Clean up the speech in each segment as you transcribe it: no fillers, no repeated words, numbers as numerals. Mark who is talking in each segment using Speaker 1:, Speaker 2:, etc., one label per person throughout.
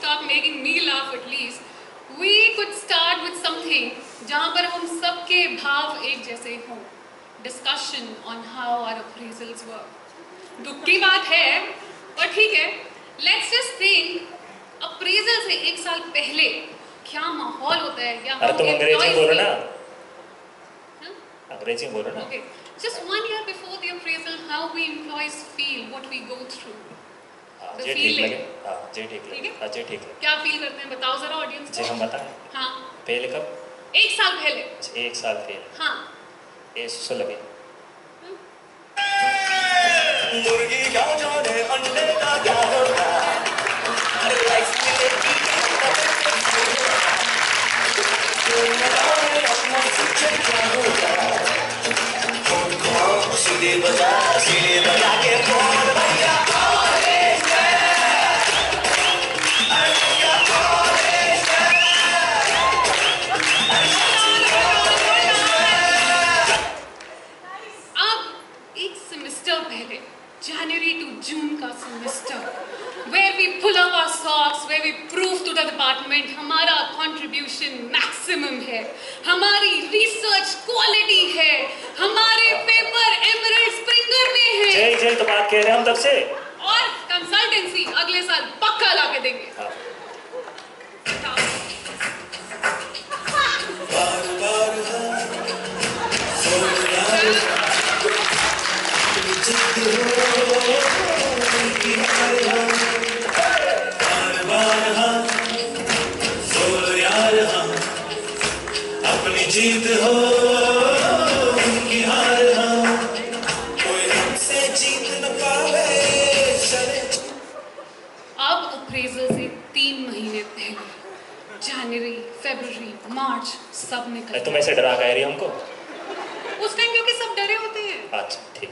Speaker 1: start making me laugh at least, we could start with something जहाँ पर हम सबके भाव एक जैसे हों. Discussion on how our appraisals work. दुख की बात है, पर ठीक है. Let's just think, appraisal से एक साल पहले क्या माहौल होता है या
Speaker 2: अरे तुम अंग्रेजी में बोलो ना. अंग्रेजी में बोलो ना.
Speaker 1: Okay, just 1 year before the appraisal, how we employees feel, what we go through.
Speaker 2: जी ठीक लगे. हाँ जी ठीक लगे. हाँ जी ठीक है.
Speaker 1: क्या फील करते हैं बताओ जरा ऑडियंस को.
Speaker 2: जी हम बताएं.
Speaker 1: हाँ.
Speaker 2: पहले कब?
Speaker 1: 1 साल पहले.
Speaker 2: 1 साल पहले.
Speaker 1: हाँ.
Speaker 2: ऐसे लगे.
Speaker 3: मुर्गी क्या जाने अंडे का क्या होगा. सीधे बजा के बोल भैया
Speaker 1: January to June का semester, where we pull up our socks, where we prove to the department हमारा contribution maximum है, हमारी research quality है, हमारे paper Emerald Springer में है.
Speaker 2: जय तो बात कह रहे हैं हम तब से.
Speaker 1: और consultancy अगले साल पक्का ला के देंगे.
Speaker 3: अपनी जीत हो उनकी हार हो, कोई हमसे जीत न पावे.
Speaker 1: अब अप्रेजल से 3 महीने पहले, जनवरी, फरवरी, मार्च सब निकल.
Speaker 2: तुम ऐसे डरा गए रही हमको
Speaker 1: उस टाइम, क्योंकि सब डरे होते हैं.
Speaker 2: अच्छा ठीक.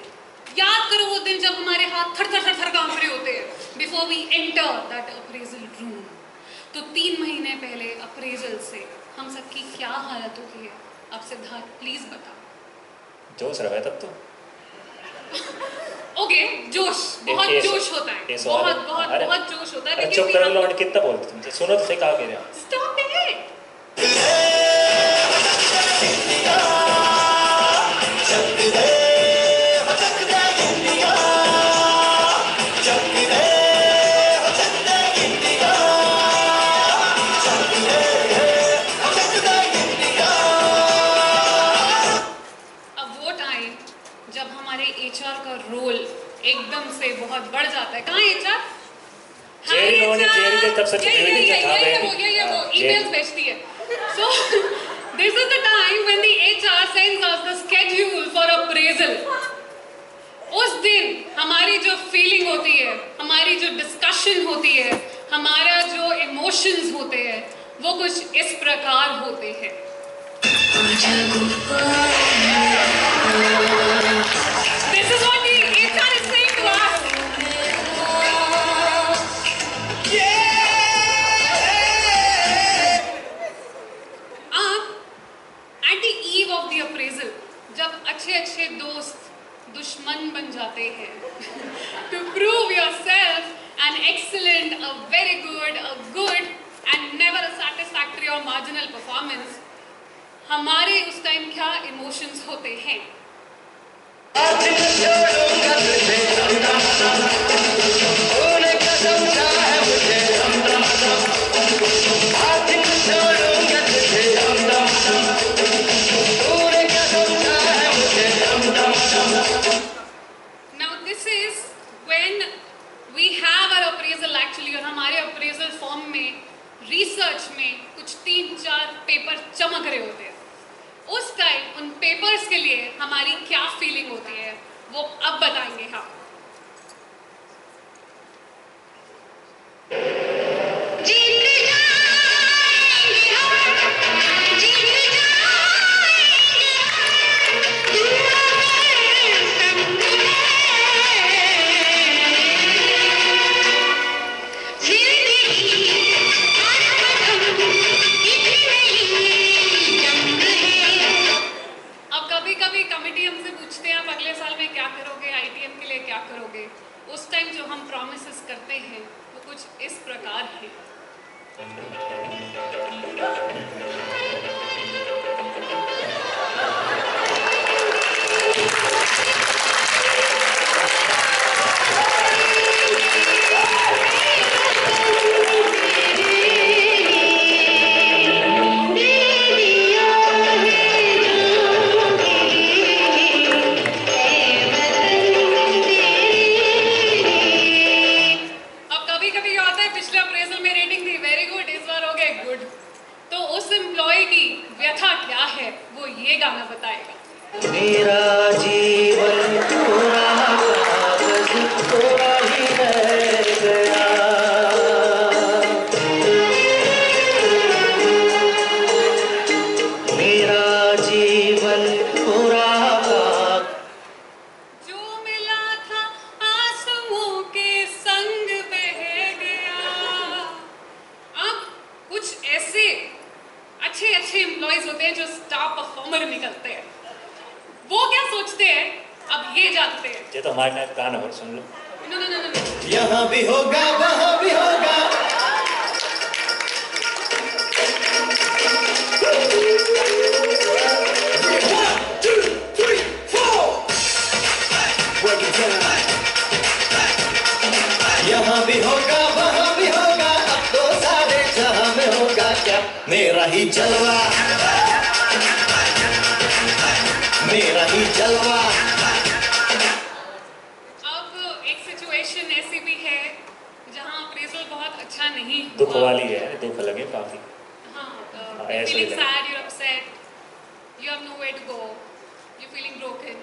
Speaker 1: याद करो वो दिन जब हमारे हाथ थर थर थर थर कांप रहे होते हैं before we enter that appraisal room. तो 3 महीने पहले अप्रेजल से हम सबकी क्या हालत होती है, आप सिद्धार्थ प्लीज बताओ.
Speaker 2: जोश रहा है तब तो.
Speaker 1: ओके, जोश, बहुत जोश होता है, बहुत बहुत बहुत जोश होता है.
Speaker 2: लेकिन चुप करो लौट. कितना बोलते तुमसे. सुनो तो सही कहा कह रहे हो.
Speaker 1: Stop it. एकदम से बहुत बढ़ जाता है. कहाँ HR?
Speaker 2: तब सच
Speaker 1: ये वो emails भेजती है. So this is the time when the HR sends us the schedule for appraisal. उस दिन हमारी जो फीलिंग होती है, हमारी जो डिस्कशन होती है, हमारा जो इमोशंस होते हैं, वो कुछ इस प्रकार होते हैं. This is what the HR is saying to us. At the eve of the appraisal, जब अच्छे दोस्त दुश्मन बन जाते हैं, to prove yourself an excellent, a very good, a good and never a satisfactory or marginal performance, हमारे उस time क्या इमोशंस होते हैं? Now this is when we have our appraisal actually, और हमारे appraisal form में research में कुछ 3-4 पेपर चमक रहे होते हैं. उस टाइम उन पेपर्स के लिए हमारी क्या फीलिंग होती है वो अब बताएंगे हम. कभी कमेटी हमसे पूछते हैं आप अगले साल में क्या करोगे, ITM के लिए क्या करोगे. उस टाइम जो हम प्रॉमिसेस करते हैं वो कुछ इस प्रकार है.
Speaker 3: मेरा जीवन पूरा कागज पूरा ही रह गया। मेरा जीवन पूरा
Speaker 1: जो मिला था आंसुओं के संग बह गया। अब कुछ ऐसे अच्छे एम्प्लॉइज होते हैं जो स्टार परफॉर्मर निकलते हैं, वो क्या सोचते हैं अब ये जानते हैं।
Speaker 2: ये तो हमारे टाइप गाना और सुन लो।
Speaker 1: नो।
Speaker 3: यहाँ भी होगा वहाँ भी होगा। यहाँ भी होगा वहाँ भी होगा, अब तो सारे जहाँ में होगा क्या मेरा ही जलवा, मेरा ही जलवा।
Speaker 1: अब एक सिचुएशन ऐसी भी है जहाँ अप्रेजल बहुत अच्छा नहीं हुआ।
Speaker 2: दुख वाली है, दुख लगे काफी।
Speaker 1: हाँ,
Speaker 2: ऐसे ही
Speaker 1: feeling
Speaker 2: लगे।
Speaker 1: sad, you're upset, you have nowhere to go, you're feeling broken,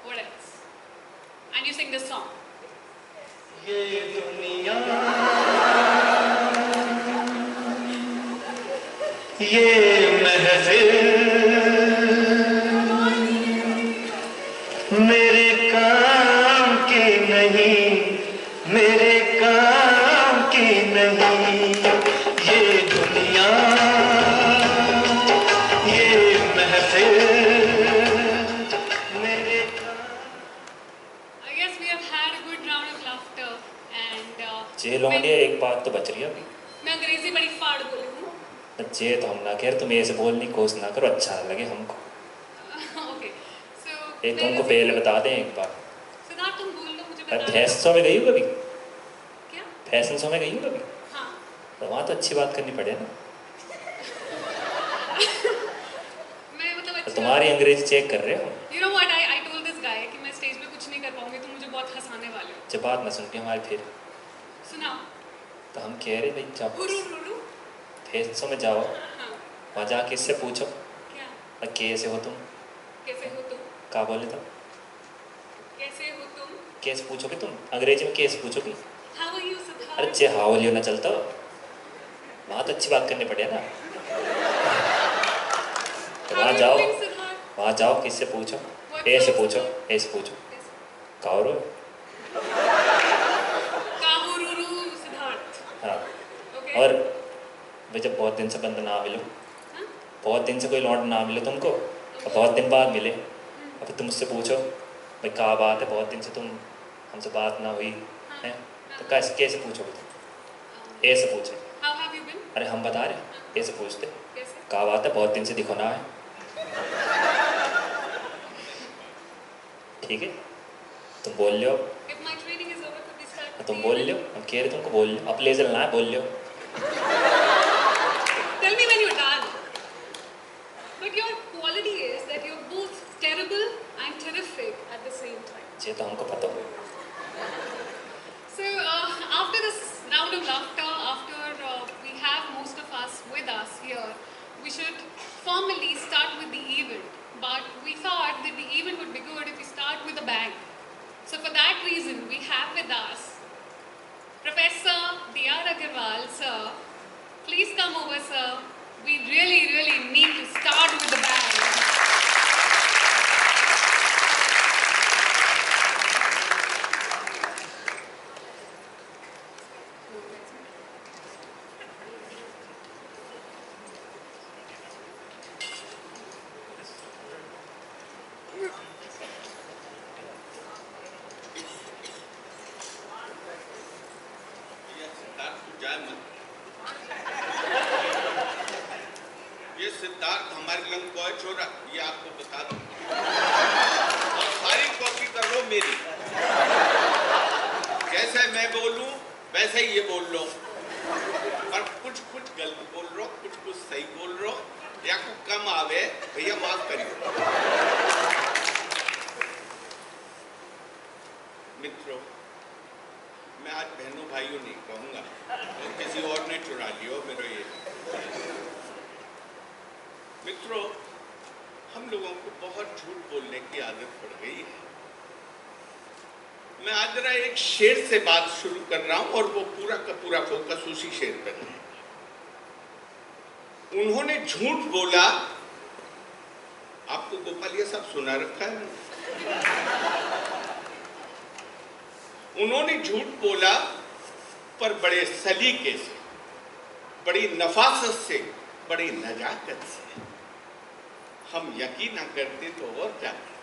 Speaker 1: what else? And you sing this song.
Speaker 3: ये दुनिया ये महफिल मेरे काम की नहीं, मेरे काम की नहीं। ये दुनिया ये महफिल मेरे
Speaker 1: I guess we have had a good round of laughter and
Speaker 2: जे लौंडिया एक बात तो बच रही है अभी।
Speaker 1: मैं अंग्रेजी बड़ी फाड़ बोली हूँ।
Speaker 2: जे तो हम ना कह, तुम ऐसे बोलने की कोशिश ना करो, अच्छा लगे हमको।
Speaker 1: Okay, so
Speaker 2: एक तुमको पहले बता दें एक बार,
Speaker 1: सिद्धार्थ तुम बोल लो, मुझे बता।
Speaker 2: फैशन शो में गई हो कभी?
Speaker 1: क्या?
Speaker 2: फैशन शो में गई हो कभी?
Speaker 1: हाँ।
Speaker 2: तो वहाँ तो अच्छी बात करनी पड़े ना।
Speaker 1: मैं मतलब
Speaker 2: तो
Speaker 1: अच्छा।
Speaker 2: तुम्हारी अंग्रेजी चेक कर रहे हो।
Speaker 1: You know what? I told this guy कि मैं स्टेज पे कुछ नहीं कर पाऊंगी, तुम मुझे बहुत हंसाने वाले हो।
Speaker 2: जब बात ना सुनती हमारी फिर,
Speaker 1: सुनाओ।
Speaker 2: तो हम कह रहे भाई जाओ
Speaker 1: उरु।
Speaker 2: फैशन शो में जाओ,
Speaker 1: हाँ।
Speaker 2: वहाँ जाके इससे पूछो
Speaker 1: क्या?
Speaker 2: कैसे हो तुम,
Speaker 1: कैसे हो तुम?
Speaker 2: क्या बोले तुम,
Speaker 1: कैसे हो तुम?
Speaker 2: कैसे पूछोगे तुम, अंग्रेजी में कैसे पूछोगी?
Speaker 1: How are you, Siddharth?
Speaker 2: अरे चे हाउ लियो ना चलता, वहाँ तो अच्छी बात करनी पड़े ना। तो
Speaker 1: How
Speaker 2: वहाँ
Speaker 1: are you
Speaker 2: जाओ,
Speaker 1: doing, सिद्धार्थ?
Speaker 2: वहाँ जाओ किससे पूछो,
Speaker 1: What's
Speaker 2: ऐसे
Speaker 1: up,
Speaker 2: पूछो,
Speaker 1: सिद्धार्थ?
Speaker 2: ऐसे पूछो,
Speaker 1: कैसे?
Speaker 2: कारो।
Speaker 1: काहुरुरु, सिद्धार्थ।
Speaker 2: हाँ।
Speaker 1: Okay?
Speaker 2: और भाई जब बहुत दिन से बंदा ना मिलो,
Speaker 1: हाँ?
Speaker 2: बहुत दिन से कोई लौंड ना मिले तुमको, और बहुत दिन बाद मिले, अब तुम मुझसे पूछो भाई क्या बात है, बहुत दिन से तुम हमसे बात ना हुई है, तो कैसे कैसे पूछोगे तुम? ऐसे पूछे।
Speaker 1: How have you been?
Speaker 2: अरे हम बता रहे, ऐसे पूछते
Speaker 1: कैसे?
Speaker 2: क्या बात है, बहुत दिन से दिखो ना है। ठीक है, तुम बोल लो,
Speaker 1: If my training is over, could we start?
Speaker 2: तुम बोल लो, हम कह रहे तुमको बोल लो, अब ले चलना है, बोल लो।
Speaker 1: Tell me when you're done. But your quality is that you're both terrible and terrific at the same time.
Speaker 2: ये तो हमको पता हो।
Speaker 1: So after this round of laughter, after we have most of us with us here, we should formally start with the event. But we thought that the event would be good if we start with a bang. So for that reason, we have with us Professor D.R. Agarwal, sir. Please come over, sir. We really need to start with the bang.
Speaker 4: जाए मत। ये सिद्धार्थ हमारे लंकोय छोरा, ये आपको बता दूं। और सारी कॉपी कर लो मेरी, जैसे मैं बोलूं वैसे ही ये बोल लो, और कुछ कुछ गलत बोल रहा, कुछ कुछ सही बोल रहा, या कुछ कम आवे भैया माफ करिए। मित्रों, मैं आज बहनों भाइयों नहीं कहूंगा, तो किसी और ने चुरा लिया मेरे ये। मित्रों, हम लोगों को बहुत झूठ बोलने की आदत पड़ गई है। मैं आज जरा एक शेर से बात शुरू कर रहा हूं और वो पूरा का पूरा फोकस उसी शेर पर है। उन्होंने झूठ बोला, आपको गोपालिया साहब सुना रखा है। उन्होंने झूठ बोला पर बड़े सलीके से, बड़ी नफासत से, बड़ी नजाकत से। हम यकीन न करते तो और क्या करते।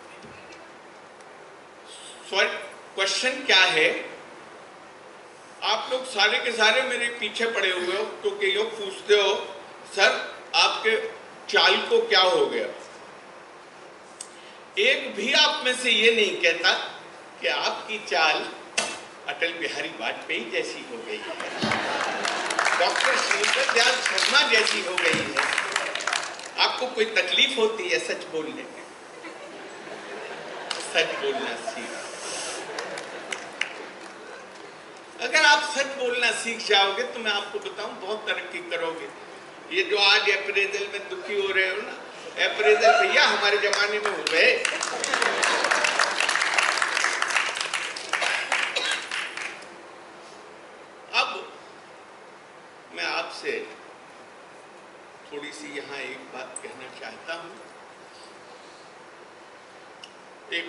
Speaker 4: क्वेश्चन क्या है, आप लोग सारे के सारे मेरे पीछे पड़े हुए हो क्योंकि ये पूछते हो सर आपके चाल को क्या हो गया। एक भी आप में से ये नहीं कहता कि आपकी चाल अटल बिहारी वाजपेयी जैसी हो गई है, डॉक्टर शंकर दयाल शर्मा जैसी हो गई है। आपको कोई तकलीफ होती है सच बोलने में? सच बोलना सीख। अगर आप सच बोलना सीख जाओगे तो मैं आपको बताऊं बहुत तरक्की करोगे। ये जो आज अप्रेजल में दुखी हो रहे हो ना, अप्रेजल भैया हमारे जमाने में हो गए। अब मैं आपसे थोड़ी सी यहाँ एक बात कहना चाहता हूं। एक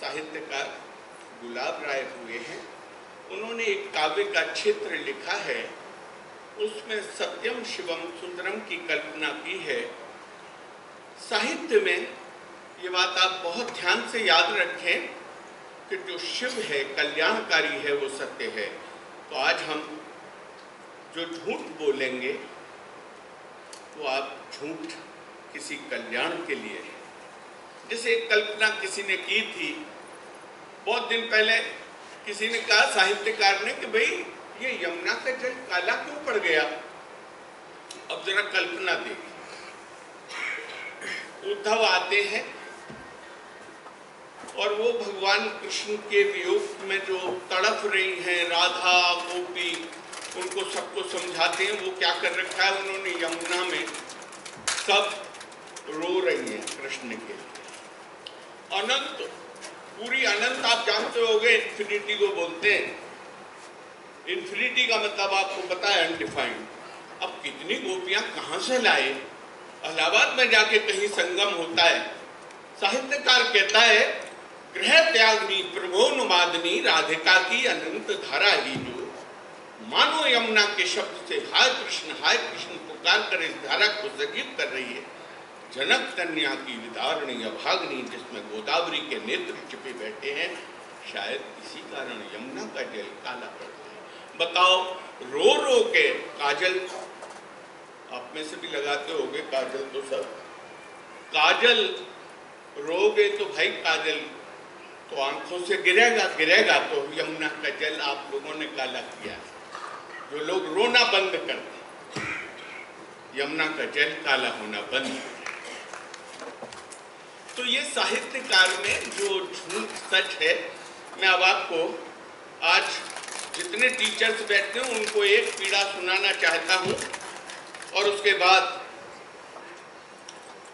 Speaker 4: साहित्यकार गुलाब राय हुए हैं, उन्होंने एक काव्य का क्षेत्र लिखा है, उसमें सत्यम शिवम सुंदरम की कल्पना की है। साहित्य में ये बात आप बहुत ध्यान से याद रखें कि जो शिव है, कल्याणकारी है, वो सत्य है। तो आज हम जो झूठ बोलेंगे वो आप झूठ किसी कल्याण के लिए है। जैसे एक कल्पना किसी ने की थी बहुत दिन पहले, किसी ने कहा साहित्यकार ने कि भाई ये यमुना का जल काला क्यों पड़ गया। अब जरा कल्पना देखिए, उद्धव आते हैं और वो भगवान कृष्ण के वियोग में जो तड़प रही हैं राधा गोपी, उनको सबको समझाते हैं। वो क्या कर रखा है उन्होंने, यमुना में सब रो रही हैं कृष्ण के लिए। अनंत, पूरी अनंत आप जानते होंगे इन्फिनिटी को बोलते हैं। इन्फिनिटी का मतलब आपको पता है अनडिफाइंड। अब कितनी गोपियां कहां से लाए, इलाहाबाद में जाके कहीं संगम होता है। साहित्यकार कहता है ग्रह त्यागनी प्रभोनुवादनी राधिका की अनंत धारा ही जो, मानो यमुना के शब्द से हाय कृष्ण पुकार कर इस धारा को सजीव कर रही है। जनक कन्या की विदारणी अभाग्नि जिसमें गोदावरी के नेत्र छिपे बैठे हैं, शायद इसी कारण यमुना का जल काला पड़ता है। बताओ, रो रो के काजल, आप में से भी लगाते होगे काजल, तो सब काजल रोगे तो भाई काजल तो आंखों से गिरेगा। तो यमुना का जल आप लोगों ने काला किया। जो लोग रोना बंद कर दें, यमुना का जल काला होना बंद। तो ये साहित्यकार में जो झूठ सच है, मैं अब आपको आज जितने टीचर्स बैठते हैं उनको एक पीड़ा सुनाना चाहता हूं और उसके बाद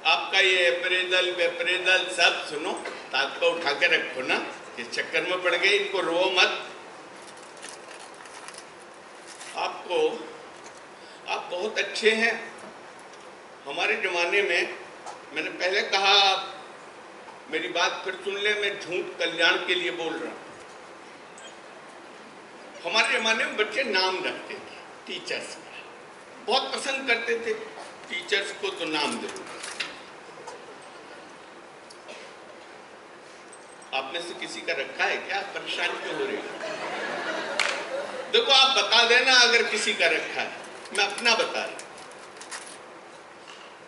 Speaker 4: आपका ये अप्रेजल सब सुनो। ताक को उठा के रखो ना, इस चक्कर में पड़ गए, इनको रो मत। आप बहुत अच्छे हैं। हमारे जमाने में, मैंने पहले कहा, मेरी बात फिर सुन ले, मैं झूठ कल्याण के लिए बोल रहा हूं। हमारे जमाने में बच्चे नाम रखते थे टीचर्स का, बहुत पसंद करते थे टीचर्स को, तो नाम दे। आप में से किसी का रखा है क्या? परेशान क्यों हो रही है? देखो, आप बता देना अगर किसी का रखा है, मैं अपना बता रहा।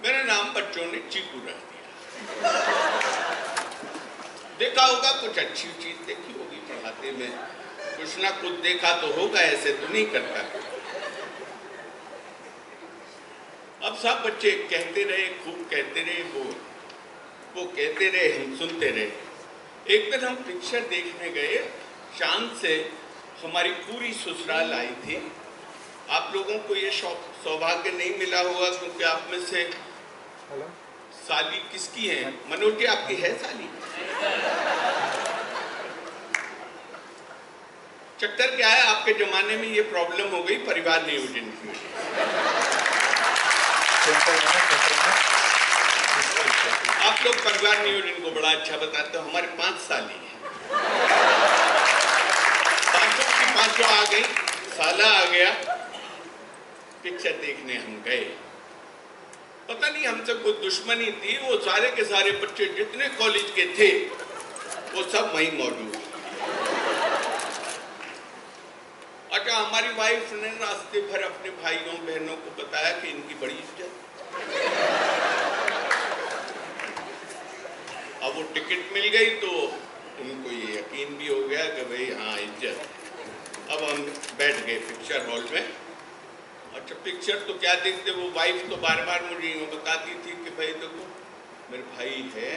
Speaker 4: मेरा नाम बच्चों ने चीकू रख दिया। देखा होगा कुछ अच्छी चीज देखी होगी पढ़ाते में, कुछ ना कुछ देखा तो होगा, ऐसे तो नहीं करता। अब सब बच्चे कहते रहे, खूब कहते रहे, वो कहते रहे, हम सुनते रहे। एक दिन हम पिक्चर देखने गए, चांद से हमारी पूरी ससुराल आई थी। आप लोगों को ये सौभाग्य नहीं मिला होगा क्योंकि आप में से साली किसकी है? मनोज जी आपकी है साली? चक्कर क्या है, आपके जमाने में ये प्रॉब्लम हो गई परिवार नियोजन की। आप लोग परिवार नियोजन को बड़ा अच्छा बताते हो। हमारे 5 साली हैं, 5 की 5 आ गई, साला आ गया। पिक्चर देखने हम गए, पता नहीं हमसे कोई दुश्मनी थी, वो सारे के सारे बच्चे जितने कॉलेज के थे वो सब वहीं मौजूद। अच्छा, हमारी वाइफ ने रास्ते भर अपने भाइयों बहनों को बताया कि इनकी बड़ी इज्जत। अब वो टिकट मिल गई तो उनको ये यकीन भी हो गया कि भाई हाँ इज्जत। अब हम बैठ गए पिक्चर हॉल में। अच्छा, पिक्चर तो क्या देखते, वो वाइफ तो बार बार मुझे बताती थी कि भाई देखो मेरे भाई है,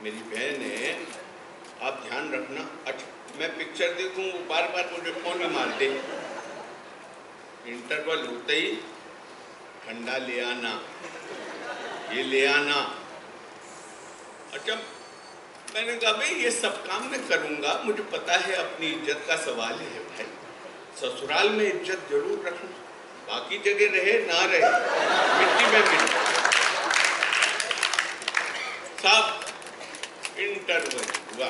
Speaker 4: मेरी बहन है, आप ध्यान रखना। अच्छा, मैं पिक्चर देखूं, वो बार बार मुझे फोन ही मारते। इंटरवल होते ही ठंडा ले आना, ये ले आना। अच्छा, मैंने कहा भाई ये सब काम मैं करूंगा, मुझे पता है अपनी इज्जत का सवाल है भाई, ससुराल में इज्जत जरूर रखना, बाकी जगह रहे ना रहे मिट्टी में मिले। सब इंटरवल हुआ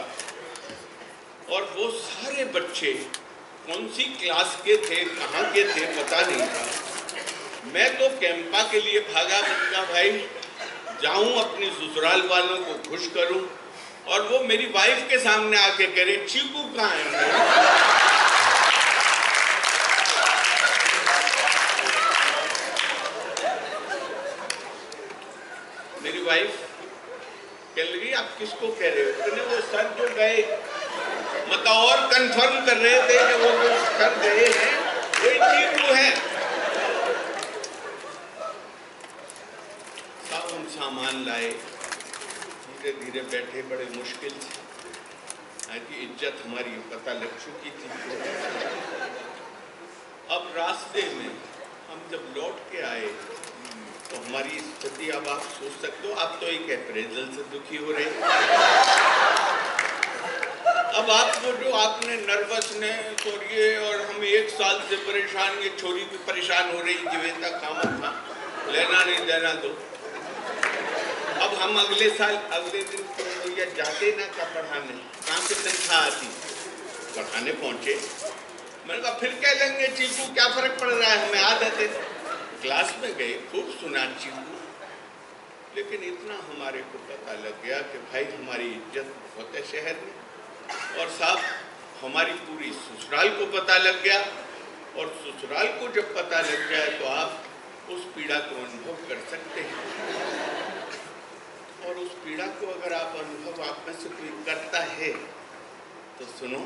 Speaker 4: और वो सारे बच्चे कौन सी क्लास के थे, कहाँ के थे पता नहीं था। मैं तो कैंपा के लिए भागा, मैंने कहा भाई जाऊं अपनी ससुराल वालों को खुश करूं, और वो मेरी वाइफ के सामने आके कह रहे चीकू कहाँ है? मेरी वाइफ कह लगी आप किसको कह रहे हो? तो वो सर जो गए, मतलब और कंफर्म कर रहे थे कि वो जो सर गए हैं वही चीकू है। सब हम सामान लाए, धीरे धीरे बैठे, बड़े मुश्किल से, कि इज्जत हमारी पता लग चुकी थी। अब रास्ते में हम जब लौट के आए तो हमारी स्थिति अब आप सोच सकते हो, आप तो एक अप्रेजल से दुखी हो रहे। अब आपको जो आपने नर्वसनेस और ये, और हम 1 साल से परेशान, ये छोरी भी परेशान हो रही, जीवेता काम था, लेना नहीं देना दो। अब हम अगले साल अगले दिन भैया जाते ना क्या पढ़ाने, कहाँ से तनख्वाह आती, पढ़ाने पहुंचे। मैंने कहा फिर कह लेंगे चीकू क्या फर्क पड़ रहा है, हमें आदत है। क्लास में गए, खूब सुना चीकू, लेकिन इतना हमारे को पता लग गया कि भाई हमारी इज्जत बहुत है शहर में, और साहब हमारी पूरी ससुराल को पता लग गया। और ससुराल को जब पता लग जाए तो आप उस पीड़ा को अनुभव कर सकते हैं। और उस पीड़ा को अगर आप अनुभव आप में से कोई करता है तो सुनो,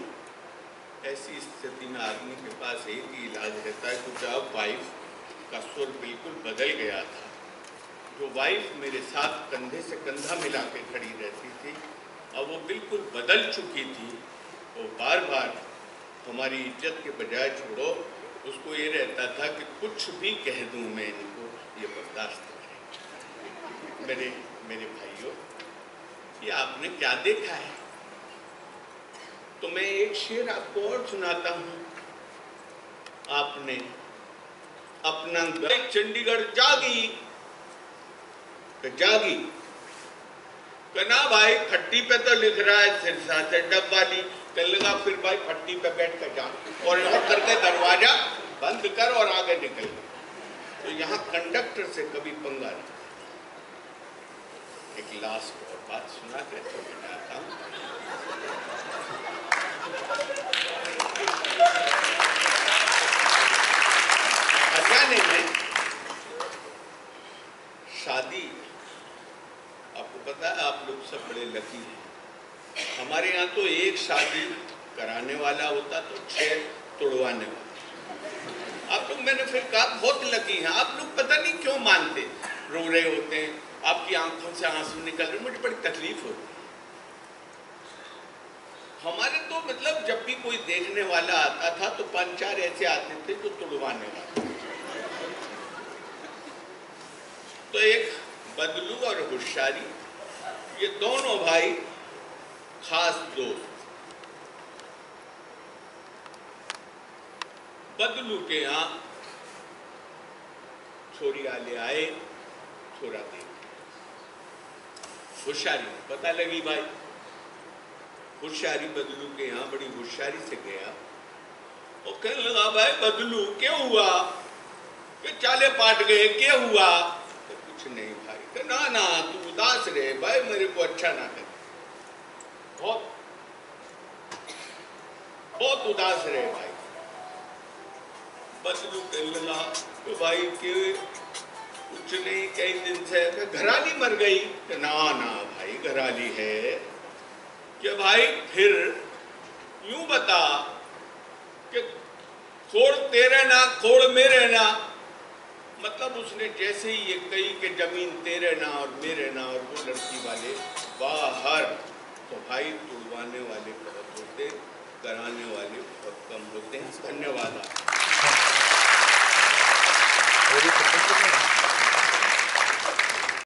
Speaker 4: ऐसी स्थिति में आदमी के पास एक ही इलाज रहता है। क्योंकि अब वाइफ का सुर बिल्कुल बदल गया था। जो वाइफ मेरे साथ कंधे से कंधा मिला के खड़ी रहती थी, अब वो बिल्कुल बदल चुकी थी। वो बार बार हमारी इज्जत के बजाय, छोड़ो, उसको ये रहता था कि कुछ भी कह दूं मैं इनको, ये बर्दाश्त करें। मेरे भाइयों, ये आपने क्या देखा है? तो मैं एक शेर आपको और सुनाता हूं। आपने अपना चंडीगढ़ जागी जागी कहना भाई फट्टी पे तो लिख रहा है सिरसा से डब्बाली, कल लगा फिर भाई फट्टी पे बैठ कर जा और यहाँ करके दरवाजा बंद कर और आगे निकल। तो यहाँ कंडक्टर से कभी पंगा नहीं। एक लास्ट और बात सुना के तो मैं जाता हूँ। हरियाणा में लकी हैं। हमारे यहाँ तो एक शादी कराने वाला होता तो 6 तोड़वाने वाला। आप लोग, मैंने फिर कहा, बहुत लकी हैं आप लोग। पता नहीं क्यों मानते, रो रहे होते हैं, आपकी आंखों से आंसू निकल रहे, मुझे बड़ी तकलीफ होती है। हमारे तो मतलब जब भी कोई देखने वाला आता था तो 5-4 ऐसे आते थे जो तुड़वाने वाले। तो एक बदलू और होशियारी, ये दोनों भाई खास दोस्त। बदलू के यहाँ छोरी वाले आए, छोरा दे। होशियारी पता लगी भाई, होशियारी बदलू के यहाँ बड़ी होशियारी से गया और कहने लगा, भाई बदलू क्या हुआ, कि चाले पाट गए, क्या हुआ? तो कुछ नहीं भाई। कि ना ना तू उदास रहे भाई, मेरे को अच्छा ना लगे, बहुत बहुत उदास रहे भाई। बदलू कहने लगा, तो भाई के कुछ नहीं, कई दिन से घराली मर गई। कि ना ना भाई घराली है कि भाई फिर यूं बता कि खोड़ तेरे ना खोड़ मेरे ना, मतलब उसने जैसे ही ये कही कि जमीन तेरे ना और मेरे ना और वो लड़की वाले बाहर, तो भाई तुड़वाने वाले बहुत होते, कराने वाले बहुत कम होते हैं। धन्यवाद।